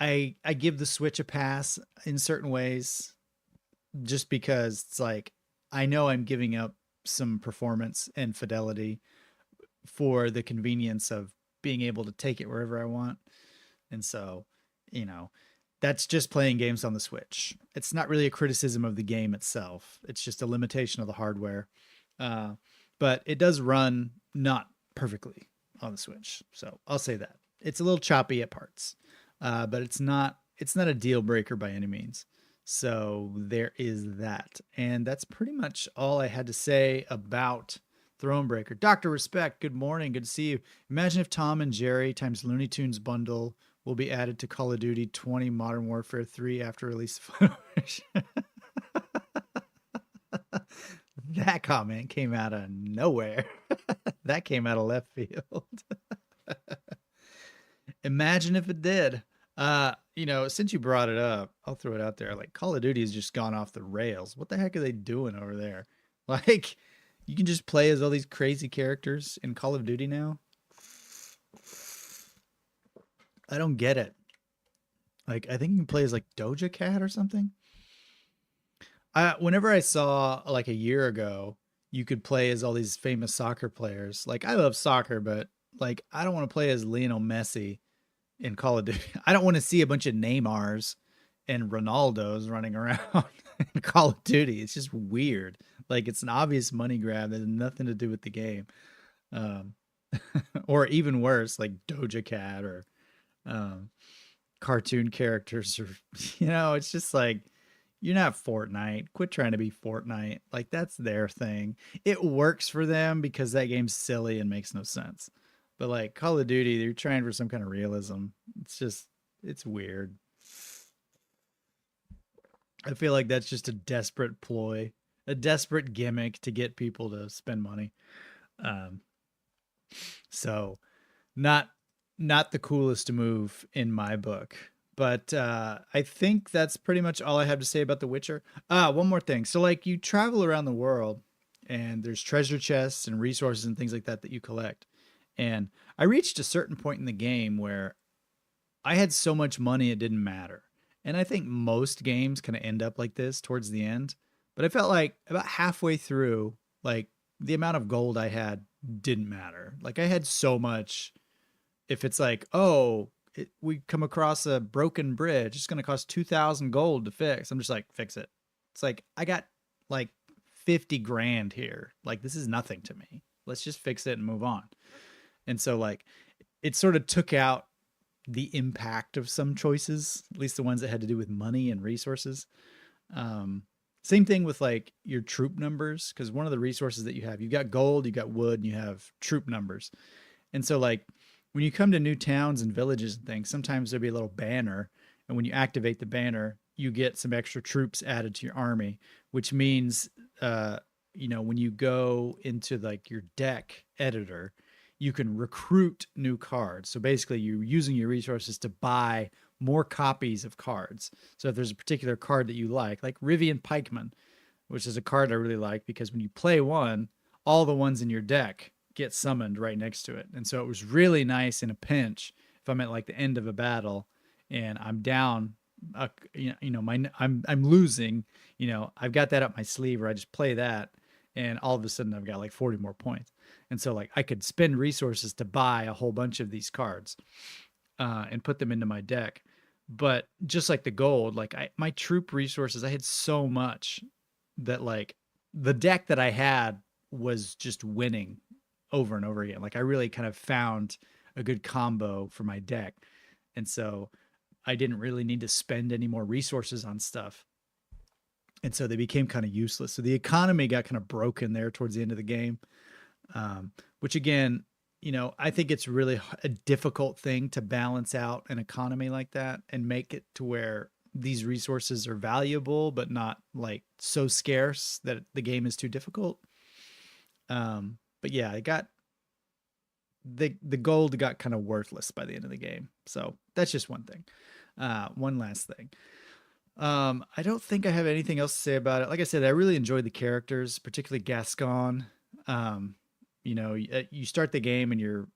I give the Switch a pass in certain ways, just because it's like I know I'm giving up some performance and fidelity for the convenience of being able to take it wherever I want. And so, you know, that's just playing games on the Switch. It's not really a criticism of the game itself. It's just a limitation of the hardware. Uh, but it does run not perfectly on the Switch. So I'll say that it's a little choppy at parts, but it's not a deal breaker by any means. So there is that, and that's pretty much all I had to say about Thronebreaker. Doctor Respect, good morning, good to see you. Imagine if Tom and Jerry times Looney Tunes bundle will be added to Call of Duty 20 Modern Warfare 3 after release. That comment came out of nowhere. That came out of left field. Imagine if it did. Since you brought it up, I'll throw it out there. Like, Call of Duty has just gone off the rails. What the heck are they doing over there? Like, you can just play as all these crazy characters in Call of Duty now. I don't get it. Like, I think you can play as like Doja Cat or something. Whenever I saw like a year ago, you could play as all these famous soccer players. Like, I love soccer, but like, I don't want to play as Lionel Messi in Call of Duty. I don't want to see a bunch of Neymars and Ronaldos running around in Call of Duty. It's just weird. Like, it's an obvious money grab that has nothing to do with the game. Um, or even worse, like Doja Cat or um, cartoon characters, or it's just like, you're not Fortnite. Quit trying to be Fortnite. Like, that's their thing. It works for them because that game's silly and makes no sense. But like Call of Duty, they're trying for some kind of realism. It's weird. I feel like that's just a desperate ploy, a desperate gimmick to get people to spend money. Um, so not not the coolest move in my book. But I think that's pretty much all I have to say about The Witcher. One more thing. So like, you travel around the world and there's treasure chests and resources and things like that that you collect. And I reached a certain point in the game where I had so much money it didn't matter. And I think most games kind of end up like this towards the end. But I felt like about halfway through, like, the amount of gold I had didn't matter. Like, I had so much. If it's like, oh, we come across a broken bridge, it's going to cost 2,000 gold to fix. I'm just like, fix it. It's like, I got like 50 grand here. Like, this is nothing to me. Let's just fix it and move on. And so like, it sort of took out the impact of some choices, at least the ones that had to do with money and resources. Um, Same thing with like your troop numbers, because one of the resources that you've got gold, you got wood, and you have troop numbers. And so like, when you come to new towns and villages and things, sometimes there'll be a little banner, and when you activate the banner, you get some extra troops added to your army, which means when you go into like your deck editor, you can recruit new cards. So basically, you're using your resources to buy more copies of cards. So if there's a particular card that you like Rivian Pikeman, which is a card I really like, because when you play one, all the ones in your deck get summoned right next to it. And so it was really nice in a pinch if I'm at like the end of a battle and I'm down, I'm losing, I've got that up my sleeve where I just play that, and all of a sudden I've got like 40 more points. And so like, I could spend resources to buy a whole bunch of these cards and put them into my deck. But just like the gold, like my troop resources, I had so much that like the deck that I had was just winning over and over again. Like, I really kind of found a good combo for my deck. And so I didn't really need to spend any more resources on stuff. And so they became kind of useless. So the economy got kind of broken there towards the end of the game. Which again, I think it's really a difficult thing to balance out an economy like that and make it to where these resources are valuable, but not like so scarce that the game is too difficult. But yeah, I got the gold got kind of worthless by the end of the game. So that's just one thing. One last thing. I don't think I have anything else to say about it. Like I said, I really enjoyed the characters, particularly Gascon. You start the game and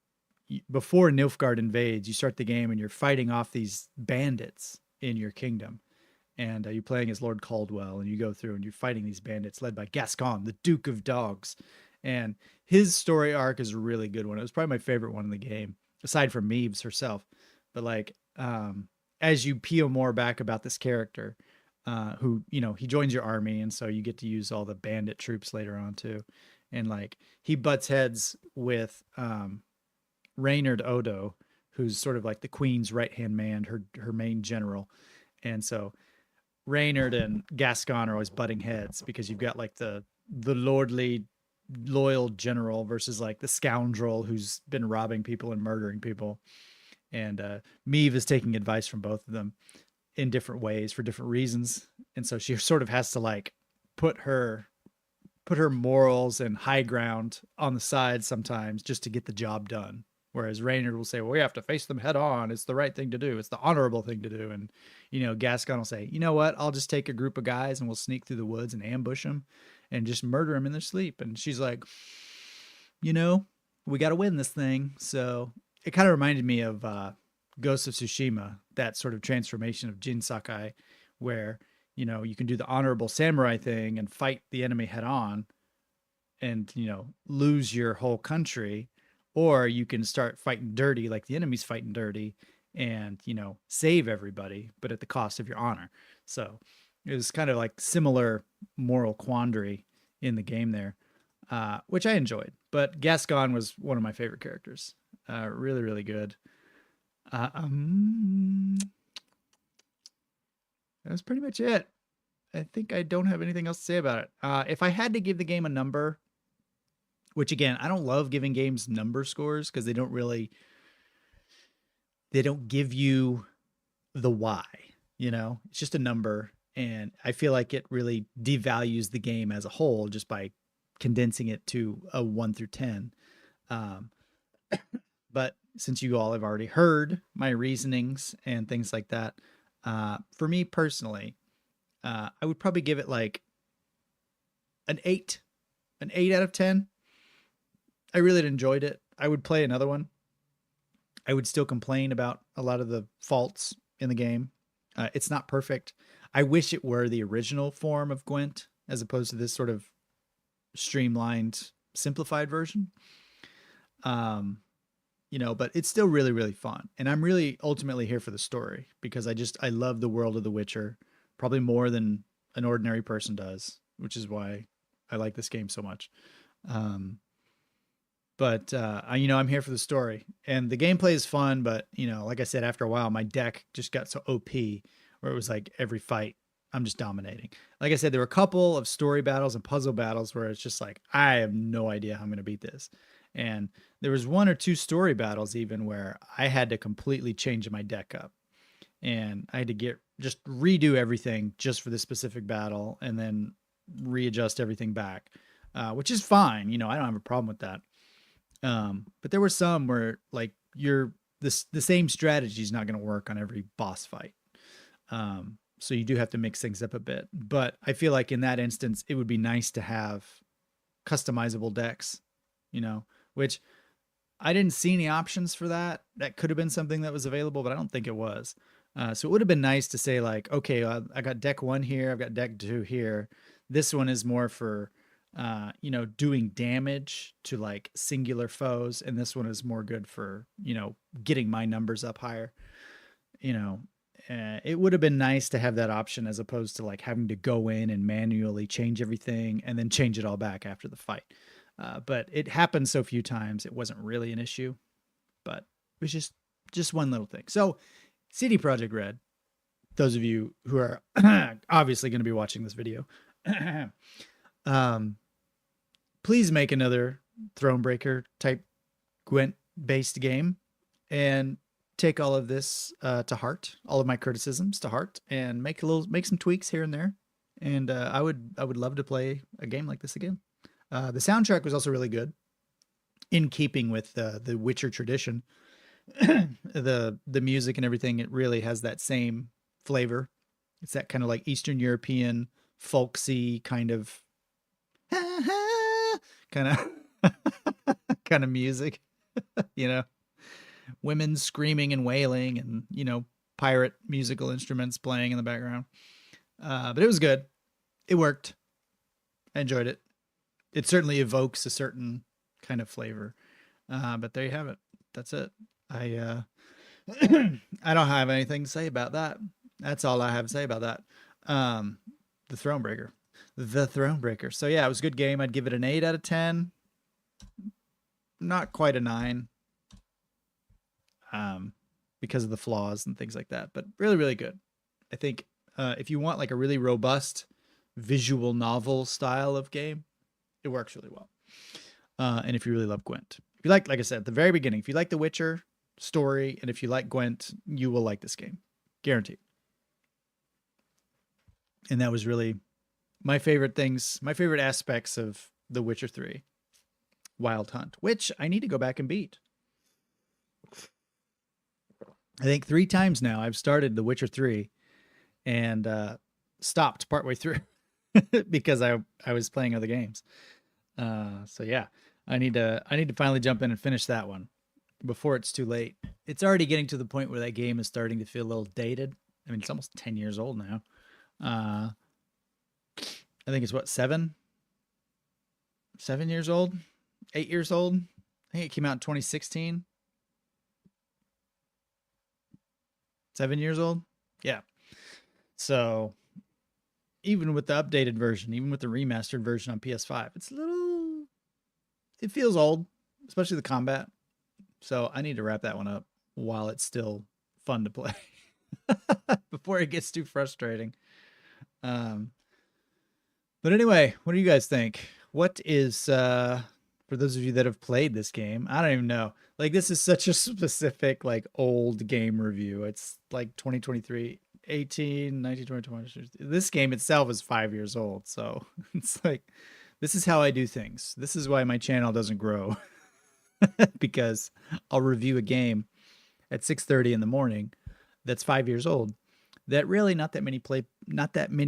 before Nilfgaard invades, you start the game and you're fighting off these bandits in your kingdom. And you're playing as Lord Caldwell, and you go through and you're fighting these bandits led by Gascon, the Duke of Dogs. And his story arc is a really good one. It was probably my favorite one in the game, aside from Meeves herself. But like, as you peel more back about this character, who, you know, he joins your army, and so you get to use all the bandit troops later on too. And like, he butts heads with Reynard Odo, who's sort of like the queen's right-hand man, her main general. And so Reynard and Gascon are always butting heads because you've got like the lordly loyal general versus like the scoundrel who's been robbing people and murdering people. And Meave is taking advice from both of them in different ways for different reasons. And so she sort of has to like put her morals and high ground on the side sometimes just to get the job done. Whereas Reynard will say, well, we have to face them head on. It's the right thing to do. It's the honorable thing to do. And, you know, Gascon will say, you know what? I'll just take a group of guys and we'll sneak through the woods and ambush them and just murder them in their sleep. And she's like, you know, we got to win this thing. So it kind of reminded me of Ghost of Tsushima, that sort of transformation of Jin Sakai, where, you know, you can do the honorable samurai thing and fight the enemy head on and, you know, lose your whole country. Or you can start fighting dirty like the enemy's fighting dirty and, you know, save everybody, but at the cost of your honor. So it was kind of like similar moral quandary in the game there, which I enjoyed. But Gascon was one of my favorite characters. Really, really good. That was pretty much it. I think I don't have anything else to say about it. If I had to give the game a number, which again, I don't love giving games number scores because they don't give you the why, you know, it's just a number. And I feel like it really devalues the game as a whole just by condensing it to a 1 through 10. But since you all have already heard my reasonings and things like that, for me personally, I would probably give it like an 8 out of 10. I really enjoyed it. I would play another one. I would still complain about a lot of the faults in the game. It's not perfect. I wish it were the original form of Gwent as opposed to this sort of streamlined, simplified version. You know, but it's still really, really fun. And I'm really ultimately here for the story because I love the world of The Witcher, probably more than an ordinary person does, which is why I like this game so much. But you know, I'm here for the story, and the gameplay is fun. But you know, like I said, after a while, my deck just got so OP, where it was like every fight I'm just dominating. Like I said, there were a couple of story battles and puzzle battles where it's just like I have no idea how I'm going to beat this. And there was 1 or 2 story battles even where I had to completely change my deck up, and I had to just redo everything just for this specific battle, and then readjust everything back, which is fine. You know, I don't have a problem with that. But there were some where like the same strategy is not going to work on every boss fight. So you do have to mix things up a bit, but I feel like in that instance, it would be nice to have customizable decks, you know, which I didn't see any options for that. That could have been something that was available, but I don't think it was. So it would have been nice to say like, okay, I got deck 1 here. I've got deck 2 here. This one is more for, you know, doing damage to like singular foes. And this one is more good for, you know, getting my numbers up higher. You know, it would have been nice to have that option as opposed to like having to go in and manually change everything and then change it all back after the fight. But it happened so few times, it wasn't really an issue, but it was just one little thing. So CD Projekt Red, those of you who are obviously going to be watching this video, please make another Thronebreaker type Gwent based game and take all of this to heart, all of my criticisms to heart, and make some tweaks here and there. And I would love to play a game like this again. The soundtrack was also really good, in keeping with the Witcher tradition. the music and everything, it really has that same flavor. It's that kind of like Eastern European folksy kind of kind of kind of music, you know. women screaming and wailing and, pirate musical instruments playing in the background. But it was good. It worked. I enjoyed it. It certainly evokes a certain kind of flavor. But there you have it. That's it. I I don't have anything to say about that. That's all I have to say about that. The Thronebreaker. The Thronebreaker. So yeah, it was a good game. I'd give it an 8 out of 10. Not quite a 9. Because of the flaws and things like that, but really, really good. I think if you want like a really robust visual novel style of game, it works really well. And if you really love Gwent, if you like I said at the very beginning, if you like The Witcher story, and if you like Gwent, you will like this game, guaranteed. And that was really my favorite things, my favorite aspects of The Witcher 3 Wild Hunt, which I need to go back and beat. I think 3 times now I've started The Witcher 3 and stopped partway through because I was playing other games. So yeah, I need to finally jump in and finish that one before it's too late. It's already getting to the point where that game is starting to feel a little dated. I mean, it's almost 10 years old now. I think it's what, 7 years old, 8 years old. I think it came out in 2016. 7 years old. Yeah. So even with the updated version, even with the remastered version on PS5, it feels old, especially the combat. So I need to wrap that one up while it's still fun to play before it gets too frustrating. But anyway, what do you guys think? What is, for those of you that have played this game, I don't even know. Like, this is such a specific, like, old game review. It's like 2023, 18, 19, 20, 20. This game itself is 5 years old. So it's like, this is how I do things. This is why my channel doesn't grow. Because I'll review a game at 6:30 in the morning that's 5 years old that really not that many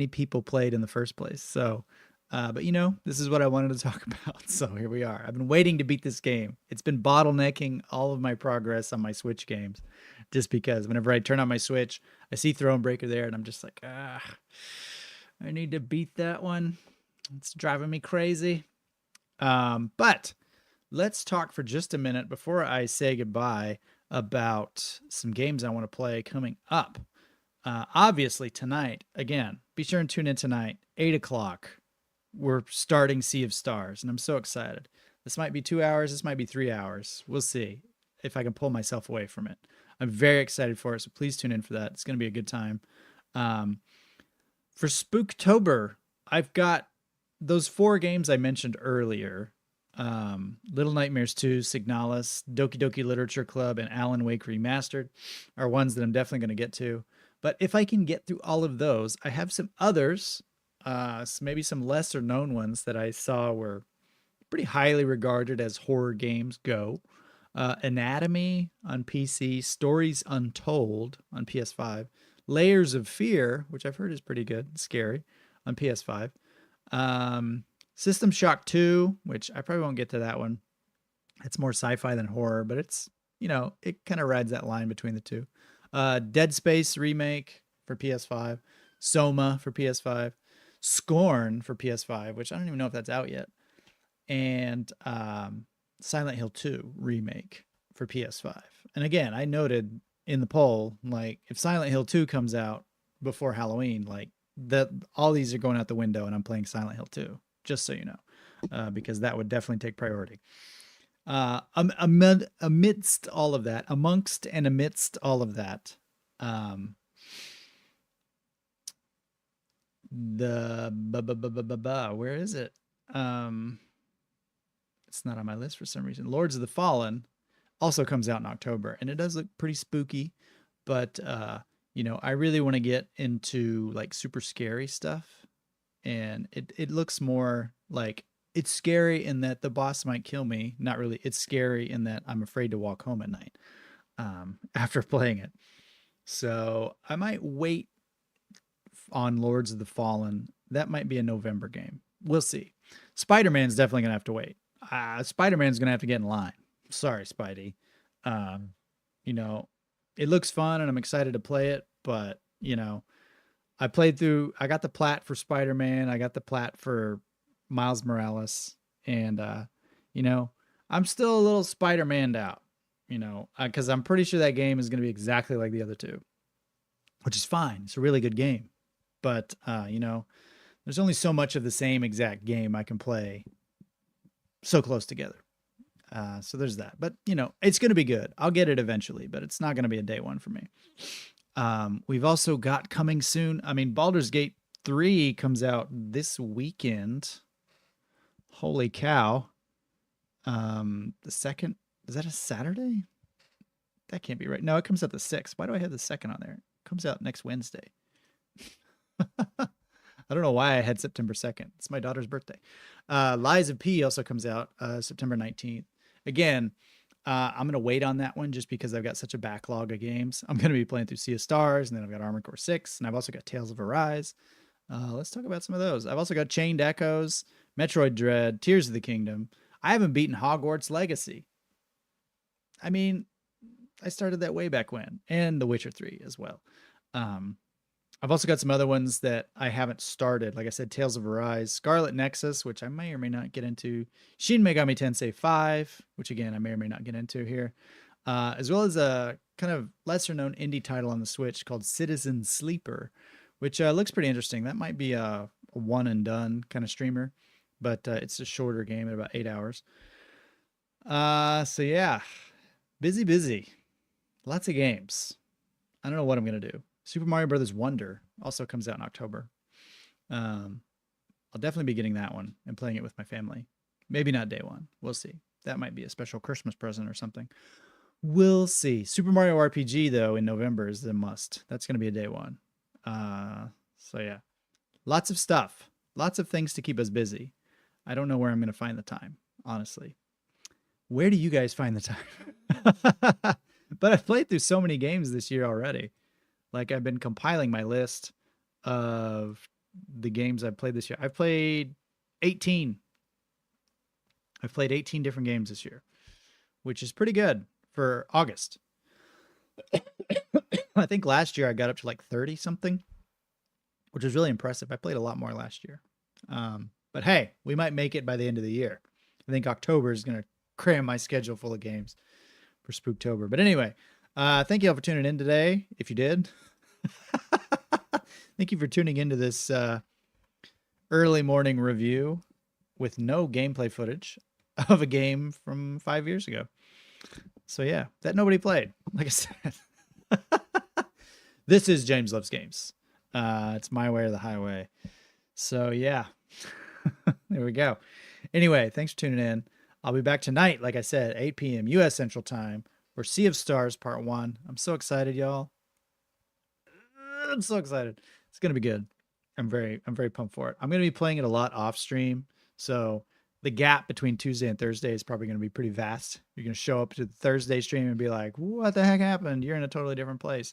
people played in the first place. So, but this is what I wanted to talk about. So here we are. I've been waiting to beat this game. It's been bottlenecking all of my progress on my Switch games, just because whenever I turn on my Switch, I see Thronebreaker there and I'm just like, I need to beat that one. It's driving me crazy. But let's talk for just a minute before I say goodbye about some games I want to play coming up. Obviously tonight, again, be sure and tune in tonight, 8 o'clock. We're starting Sea of Stars, and I'm so excited. This might be 2 hours. This might be 3 hours. We'll see if I can pull myself away from it. I'm very excited for it, so please tune in for that. It's going to be a good time. For Spooktober, I've got those 4 games I mentioned earlier. Little Nightmares 2, Signalis, Doki Doki Literature Club, and Alan Wake Remastered are ones that I'm definitely going to get to. But if I can get through all of those, I have some others, maybe some lesser known ones that I saw were pretty highly regarded as horror games go. Anatomy on PC, Stories Untold on PS5, Layers of Fear, which I've heard is pretty good, scary, on PS5. System Shock 2, which I probably won't get to that one. It's more sci-fi than horror, but it's, it kind of rides that line between the two. Dead Space remake for PS5, Soma for PS5, Scorn for PS5, which I don't even know if that's out yet, and Silent Hill 2 remake for PS5. And again, I noted in the poll, like, if Silent Hill 2 comes out before Halloween, like, all these are going out the window and I'm playing Silent Hill 2, just so you know, because that would definitely take priority. Amidst all of that, amongst and amidst all of that, where is it? It's not on my list for some reason. Lords of the Fallen also comes out in October, and it does look pretty spooky, but I really want to get into like super scary stuff, and it looks more like it's scary in that the boss might kill me. Not really. It's scary in that I'm afraid to walk home at night after playing it. So I might wait on Lords of the Fallen. That might be a November game. We'll see. Spider-Man's definitely going to have to wait. Spider-Man's going to have to get in line. Sorry, Spidey. you know, it looks fun and I'm excited to play it, but you know, I got the plat for Spider-Man, I got the plat for Miles Morales, and you know, I'm still a little Spider-Man'd out, you know, because I'm pretty sure that game is going to be exactly like the other two, which is fine. It's a really good game, but you know, there's only so much of the same exact game I can play so close together. So there's that. But you know, it's going to be good. I'll get it eventually, but it's not going to be a day one for me. We've also got coming soon. I mean, Baldur's Gate 3 comes out this weekend. Holy cow. The second, is that a Saturday? That can't be right. No, it comes out the 6th. Why do I have the 2nd on there? It comes out next Wednesday. I don't know why I had September 2nd. It's my daughter's birthday. Lies of P also comes out September 19th. Again, I'm going to wait on that one just because I've got such a backlog of games. I'm going to be playing through Sea of Stars, and then I've got Armored Core 6, and I've also got Tales of Arise. Let's talk about some of those. I've also got Chained Echoes, Metroid Dread, Tears of the Kingdom. I haven't beaten Hogwarts Legacy. I mean, I started that way back when, and The Witcher 3 as well. I've also got some other ones that I haven't started. Like I said, Tales of Arise, Scarlet Nexus, which I may or may not get into, Shin Megami Tensei 5, which again, I may or may not get into here, as well as a kind of lesser known indie title on the Switch called Citizen Sleeper, which looks pretty interesting. That might be a one and done kind of streamer, but it's a shorter game at about 8 hours. So yeah, busy. Lots of games. I don't know what I'm going to do. Super Mario Brothers Wonder also comes out in October. I'll definitely be getting that one and playing it with my family. Maybe not day one. We'll see. That might be a special Christmas present or something. We'll see. Super Mario RPG, though, in November is the must. That's going to be a day one. So, yeah. Lots of stuff. Lots of things to keep us busy. I don't know where I'm going to find the time, honestly. Where do you guys find the time? But I've played through so many games this year already. Like, I've been compiling my list of the games I've played this year. I've played 18. I've played 18 different games this year, which is pretty good for August. I think last year I got up to like 30 something, which was really impressive. I played a lot more last year. But hey, we might make it by the end of the year. I think October is going to cram my schedule full of games for Spooktober. But anyway, thank you all for tuning in today. If you did, thank you for tuning into this early morning review with no gameplay footage of a game from 5 years ago. So yeah, that nobody played. Like I said, this is James Loves Games. It's my way or the highway. So yeah, there we go. Anyway, thanks for tuning in. I'll be back tonight, like I said, 8 p.m. U.S. Central Time for Sea of Stars Part 1. I'm so excited, y'all. I'm so excited. It's going to be good. I'm very pumped for it. I'm going to be playing it a lot off stream. So the gap between Tuesday and Thursday is probably going to be pretty vast. You're going to show up to the Thursday stream and be like, what the heck happened? You're in a totally different place.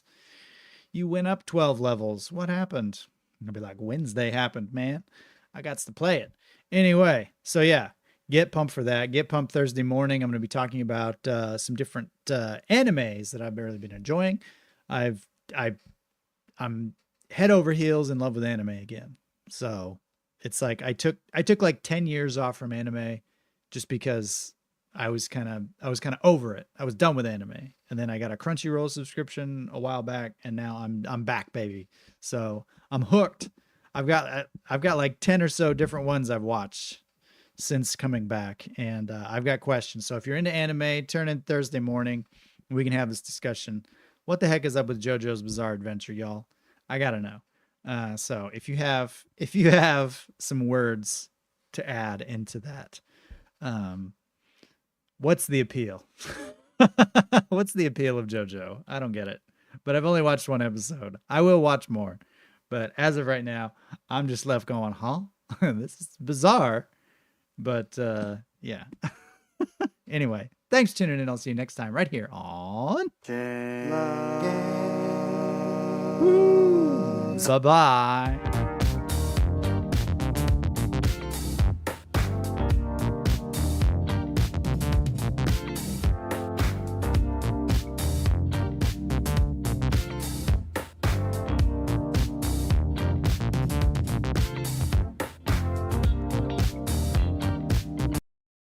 You went up 12 levels. What happened? And I'll be like, Wednesday happened, man. I got to play it. Anyway, so yeah, get pumped for that. Get pumped Thursday morning. I'm going to be talking about some different animes that I've really been enjoying. I'm head over heels in love with anime again. So it's like I took like 10 years off from anime just because I was kind of over it. I was done with anime. And then I got a Crunchyroll subscription a while back, and now I'm back, baby. So I'm hooked. I've got like 10 or so different ones I've watched since coming back, and I've got questions. So if you're into anime, turn in Thursday morning. We can have this discussion. What the heck is up with JoJo's Bizarre Adventure, y'all? I gotta know. So if you have some words to add into that, what's the appeal? What's the appeal of JoJo? I don't get it. But I've only watched one episode. I will watch more. But as of right now, I'm just left going, huh? This is bizarre. But yeah. Anyway, thanks for tuning in. I'll see you next time right here on Bye-bye.